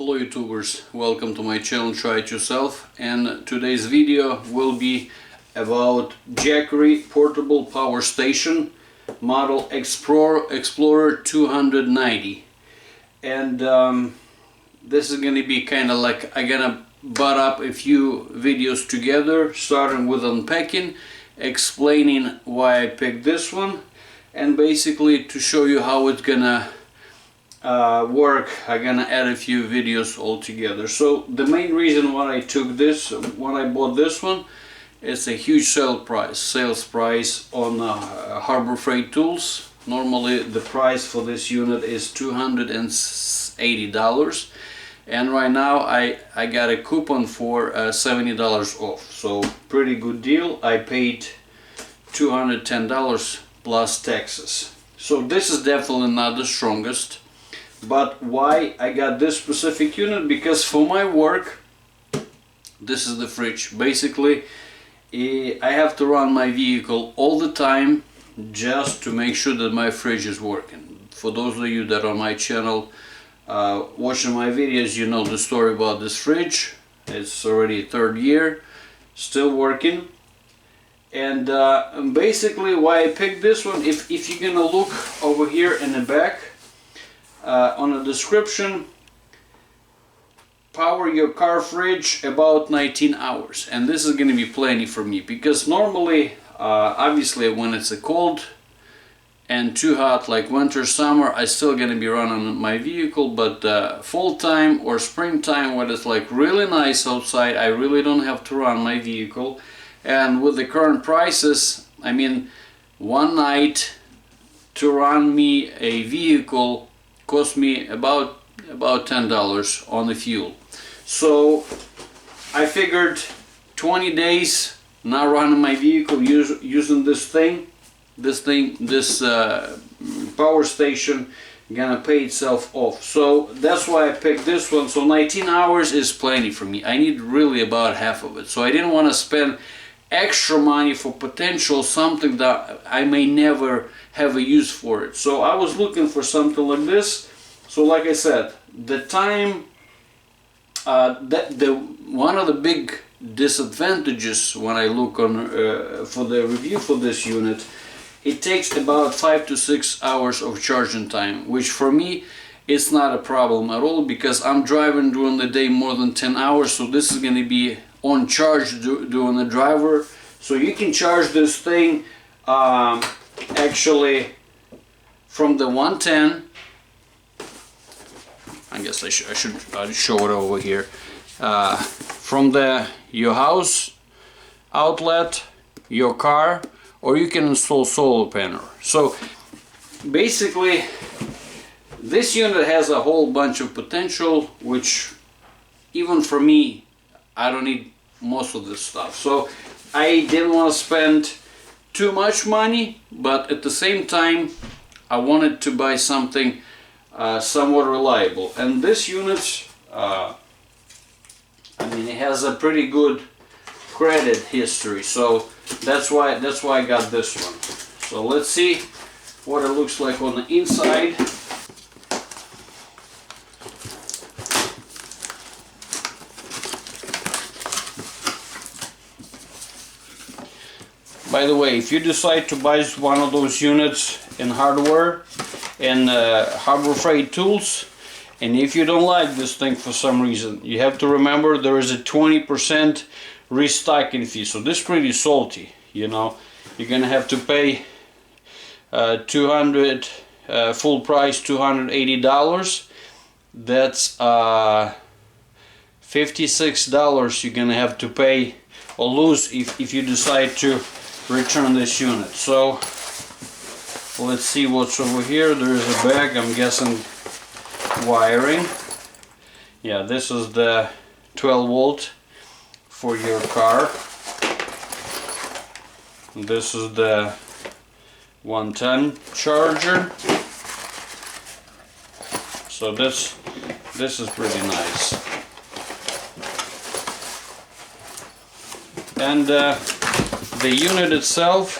Hello YouTubers, welcome to my channel Try It Yourself, and today's video will be about Jackery portable power station model Explorer 290. And this is going to be kind of like I'm gonna butt up a few videos together, starting with unpacking, explaining why I picked this one, and basically to show you how it's gonna work. I'm gonna add a few videos all together. So the main reason why I took this, when I bought this one, it's a huge sales price on Harbor Freight Tools. Normally the price for this unit is $280, and right now I got a coupon for $70 off, so pretty good deal. I paid $210 plus taxes. So this is definitely not the strongest. But why I got this specific unit? Because for my work, this is the fridge. Basically, I have to run my vehicle all the time just to make sure that my fridge is working. For those of you that are on my channel watching my videos, you know the story about this fridge. It's already third year, still working. And basically why I picked this one, if you're gonna look over here in the back, on the description, power your car fridge about 19 hours, and this is going to be plenty for me, because normally obviously when it's a cold and too hot like winter, summer, I still going to be running my vehicle, but fall time or springtime when it's like really nice outside, I really don't have to run my vehicle. And with the current prices, I mean, one night to run me a vehicle cost me about $10 on the fuel. So I figured 20 days not running my vehicle, using this power station, gonna pay itself off. So that's why I picked this one. So 19 hours is plenty for me. I need really about half of it. So I didn't want to spend extra money for potential something that I may never have a use for it. So I was looking for something like this. So like I said, the time, one of the big disadvantages when I look on for the review for this unit, it takes about 5 to 6 hours of charging time, which for me it's not a problem at all, because I'm driving during the day more than 10 hours. So this is going to be on charge during the driver. So you can charge this thing actually from the 110. I guess I should show it over here. From your house outlet, your car, or you can install solar panel. So basically this unit has a whole bunch of potential, which even for me, I don't need most of this stuff. So I didn't want to spend too much money, but at the same time I wanted to buy something somewhat reliable. And this unit, I mean, it has a pretty good credit history, so that's why I got this one. So let's see what it looks like on the inside. By the way, if you decide to buy one of those units in hardware and Harbor Freight Tools, and if you don't like this thing for some reason, you have to remember there is a 20% restocking fee. So this is pretty salty, you know. You're gonna have to pay full price $280. That's $56 you're gonna have to pay or lose if you decide to return this unit. So let's see what's over here. There is a bag, I'm guessing wiring. Yeah, this is the 12 volt for your car. This is the 110 charger. So this is pretty nice. And the unit itself,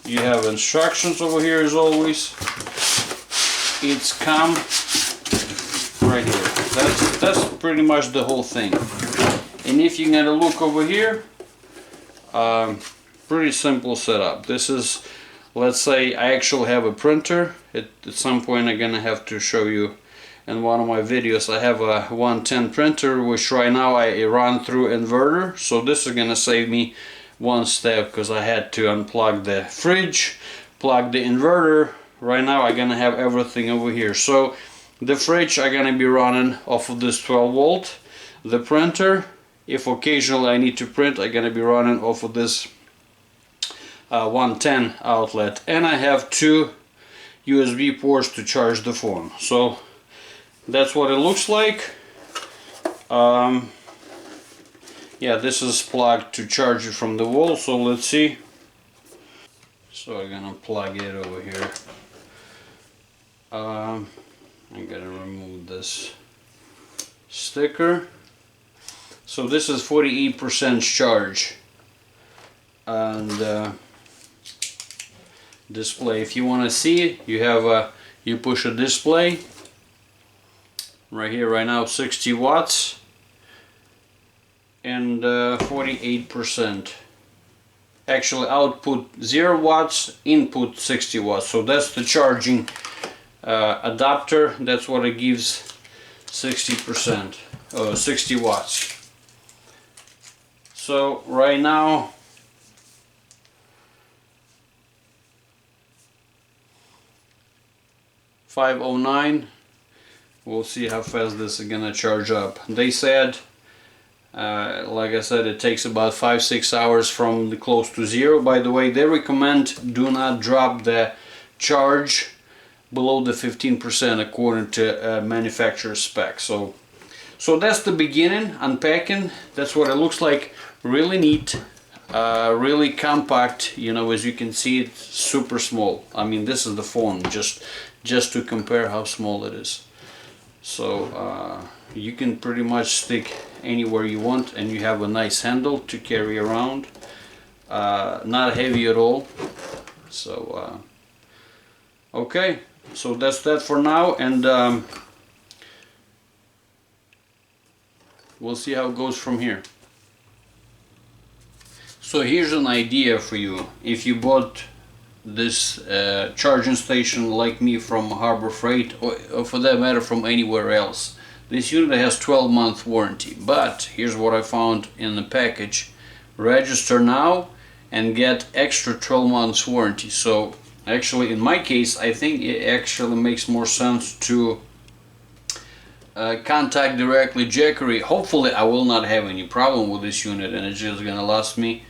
you have instructions over here as always. It's come right here. that's pretty much the whole thing. And if you're gonna look over here, pretty simple setup. This is, let's say I actually have a printer. At some point I'm gonna have to show you in one of my videos. I have a 110 printer, which right now I run through inverter. So this is gonna save me one step, because I had to unplug the fridge, plug the inverter. Right now I'm gonna have everything over here. So the fridge I'm gonna be running off of this 12 volt. The printer, if occasionally I need to print, I'm gonna be running off of this 110 outlet. And I have two USB ports to charge the phone. So that's what it looks like. Yeah, this is plugged to charge it from the wall, so let's see. So I'm gonna plug it over here. I'm gonna remove this sticker. So this is 48% charge. And display, if you want to see it, you have you push a display right here. Right now 60 watts and 48%. Actually output 0 watts, input 60 watts. So that's the charging adapter. That's what it gives 60%, 60 watts. So right now $509. We'll see how fast this is gonna charge up. They said, like I said, it takes about 5-6 hours from the close to zero. By the way, they recommend do not drop the charge below the 15% according to manufacturer specs. So that's the beginning, unpacking. That's what it looks like. Really neat, really compact. You know, as you can see, it's super small. I mean, this is the phone, just to compare how small it is. So you can pretty much stick anywhere you want, and you have a nice handle to carry around. Not heavy at all. So okay, so that's that for now, and we'll see how it goes from here. So here's an idea for you. If you bought this charging station like me from Harbor Freight, or for that matter from anywhere else, this unit has 12-month warranty. But here's what I found in the package: register now and get extra 12 months warranty. So actually, in my case, I think it actually makes more sense to contact directly Jackery. Hopefully I will not have any problem with this unit, and it's just gonna last me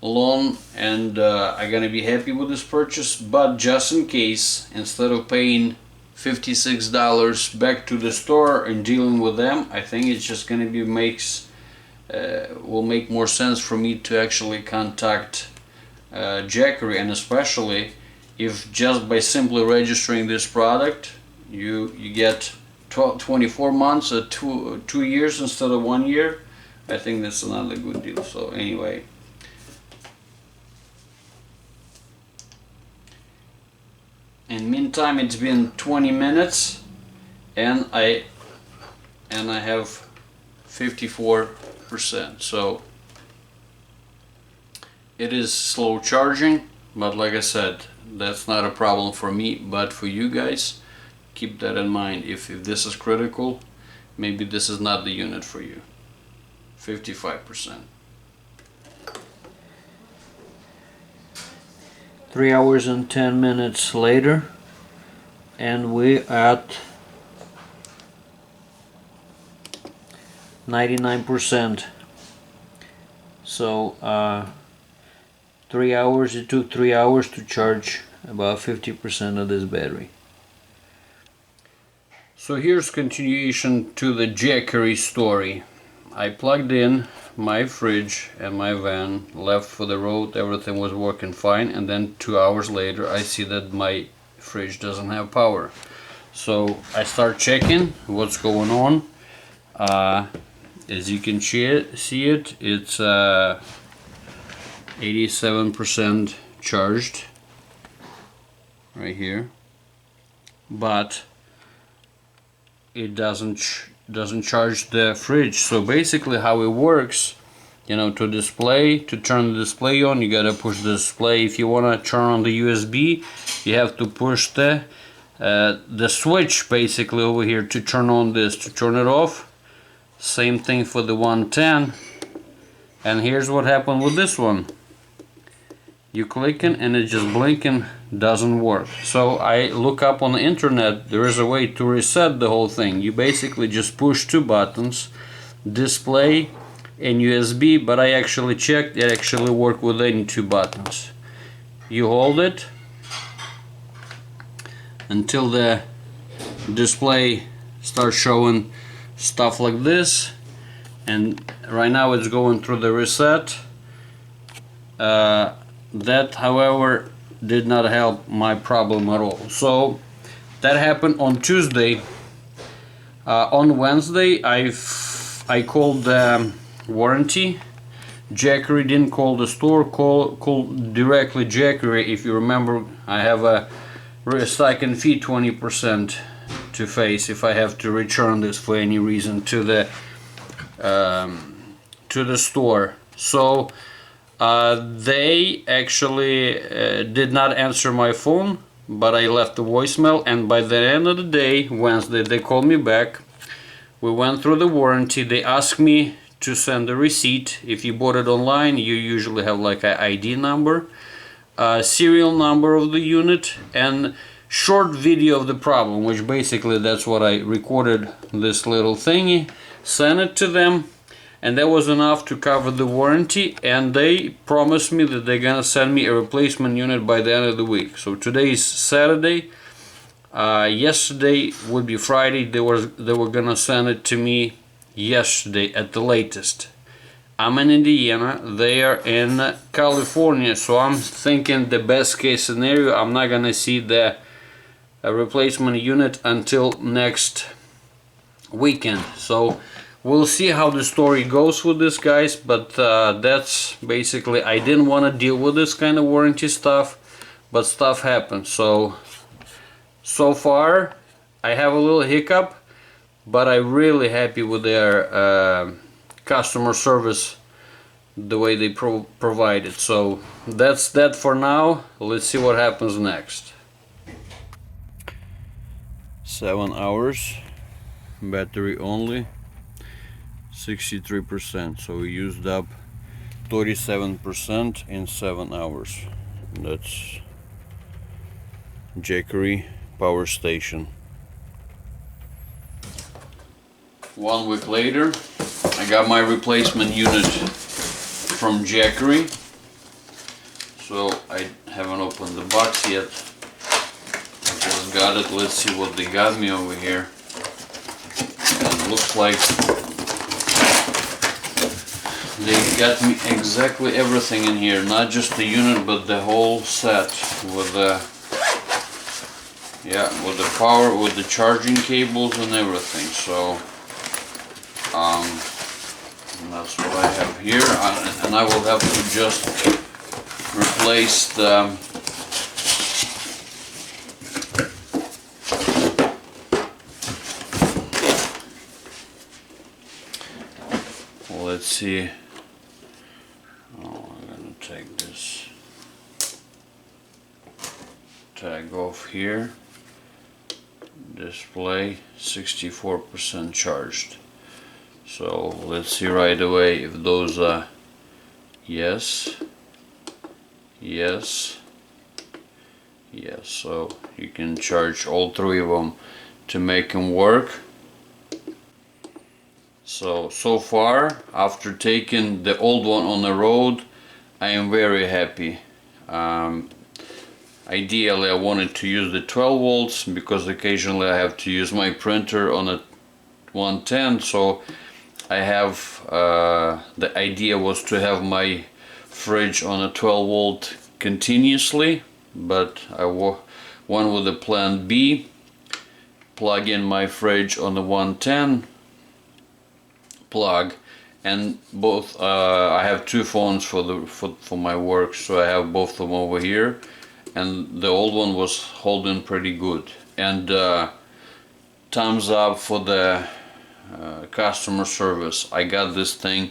long, and I'm gonna be happy with this purchase. But just in case, instead of paying $56 back to the store and dealing with them, I think it's just gonna be will make more sense for me to actually contact Jackery. And especially if just by simply registering this product you get 24 months or 2 years instead of 1 year, I think that's another good deal. So anyway, in meantime, it's been 20 minutes and I have 54%. So it is slow charging, but like I said, that's not a problem for me, but for you guys, keep that in mind. If this is critical, maybe this is not the unit for you. 55%. 3 hours and 10 minutes later, and we at 99%. So 3 hours, it took 3 hours to charge about 50% of this battery. So here's continuation to the Jackery story. I plugged in my fridge and my van, left for the road, everything was working fine, and then 2 hours later I see that my fridge doesn't have power. So I start checking what's going on. As you can see it, it's 87% charged right here, but it doesn't doesn't charge the fridge. So basically how it works, you know, to turn the display on, you gotta push the display. If you wanna turn on the USB, you have to push the switch basically over here to turn on this. To turn it off, same thing for the 110. And here's what happened with this one. You clicking and it just blinking, doesn't work. So I look up on the internet, there is a way to reset the whole thing. You basically just push two buttons, display and USB, but I actually checked, it actually worked with any two buttons. You hold it until the display starts showing stuff like this, and right now it's going through the reset. That, however, did not help my problem at all. So that happened on Tuesday. On Wednesday, I called the warranty. Jackery didn't call the store, called directly Jackery. If you remember, I have a recycling fee 20% to face if I have to return this for any reason to the store. So they actually did not answer my phone, but I left a voicemail, and by the end of the day, Wednesday, they called me back. We went through the warranty. They asked me to send a receipt. If you bought it online, you usually have like an ID number, serial number of the unit, and short video of the problem, which basically that's what I recorded, this little thingy, sent it to them. And that was enough to cover the warranty, and they promised me that they're gonna send me a replacement unit by the end of the week. So today is Saturday. Yesterday would be Friday. They were gonna send it to me yesterday at the latest. I'm in Indiana, they are in California, so I'm thinking the best case scenario, I'm not gonna see the replacement unit until next weekend. So we'll see how the story goes with this, guys, but that's basically, I didn't want to deal with this kind of warranty stuff, but stuff happens. So far I have a little hiccup, but I'm really happy with their customer service, the way they provide it. So that's that for now. Let's see what happens next. 7 hours, battery only 63%, so we used up 37% in 7 hours. That's Jackery power station. 1 week later, I got my replacement unit from Jackery. So I haven't opened the box yet. I just got it. Let's see what they got me over here. And it looks like they got me exactly everything in here, not just the unit but the whole set with the power, with the charging cables and everything. So that's what I have here, and I will have to just replace the let's see. I'm gonna take this tag off here. Display 64% charged. So let's see right away if those are yes, yes, yes. So you can charge all 3 of them to make them work. So far, after taking the old one on the road, I am very happy. Ideally I wanted to use the 12 volts because occasionally I have to use my printer on a 110, so I have the idea was to have my fridge on a 12 volt continuously, but I went with the plan B, plug in my fridge on the 110 plug, and both I have 2 phones for my work, so I have both of them over here, and the old one was holding pretty good. And thumbs up for the customer service. I got this thing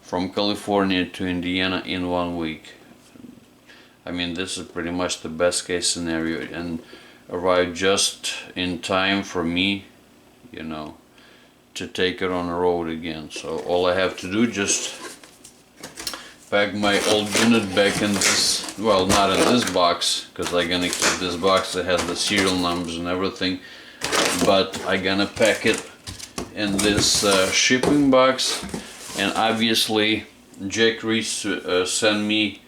from California to Indiana in 1 week. I mean, this is pretty much the best case scenario, and arrived just in time for me, you know, to take it on the road again. So all I have to do, just pack my old unit back in this, well, not in this box, because I'm gonna keep this box that has the serial numbers and everything, but I'm gonna pack it in this shipping box. And obviously Jackery sent me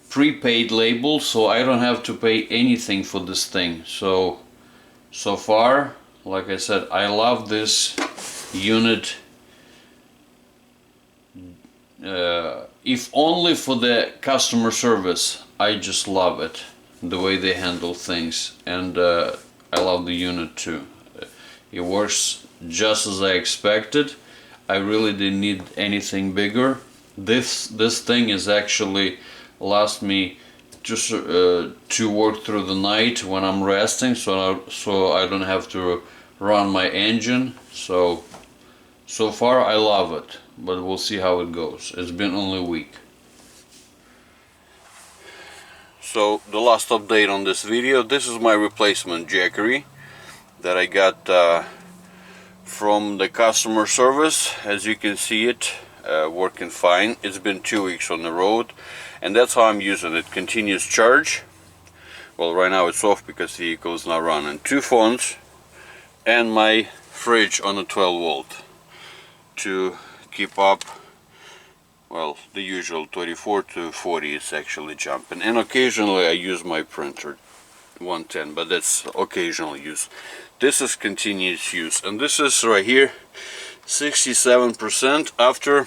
prepaid label, so I don't have to pay anything for this thing. So far, like I said, I love this unit. If only for the customer service, I just love it, the way they handle things, and I love the unit too. It works just as I expected. I really didn't need anything bigger. This thing is actually last me just to work through the night when I'm resting, so I don't have to run my engine. So far I love it, but we'll see how it goes. It's been only a week. So the last update on this video, this is my replacement Jackery that I got from the customer service. As you can see, it working fine. It's been 2 weeks on the road, and that's how I'm using it. Continuous charge. Well, right now it's off because the vehicle is not running. 2 phones and my fridge on a 12 volt to keep up, well, the usual 24 to 40 is actually jumping, and occasionally I use my printer 110, but that's occasional use. This is continuous use, and this is right here 67% after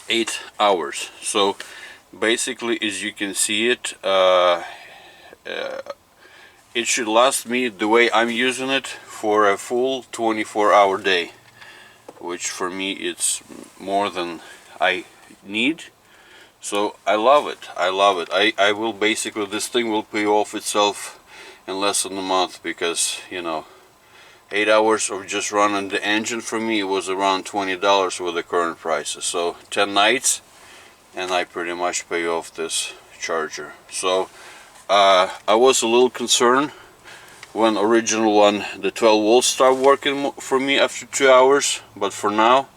8 hours. So basically, as you can see it, it should last me, the way I'm using it, for a full 24-hour day, which for me it's more than I need. So I love it. I love it. I will basically, this thing will pay off itself in less than a month, because, you know, 8 hours of just running the engine for me was around $20 with the current prices. So 10 nights and I pretty much pay off this charger. So I was a little concerned when original one, the 12 volts, started working for me after 2 hours, but for now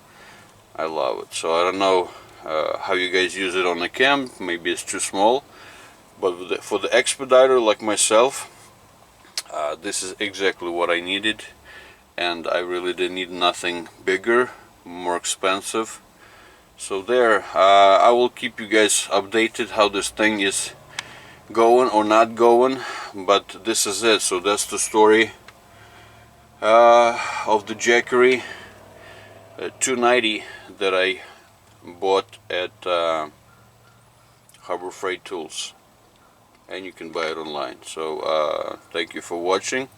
I love it. So I don't know how you guys use it on the camp. Maybe it's too small, but for the expediter like myself, this is exactly what I needed, and I really didn't need nothing bigger, more expensive. So there, I will keep you guys updated how this thing is going or not going, but this is it. So that's the story of the Jackery 290 that I bought at Harbor Freight Tools, and you can buy it online. So thank you for watching,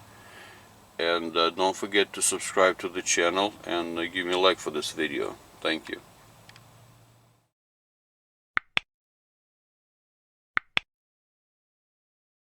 and don't forget to subscribe to the channel and give me a like for this video. Thank you.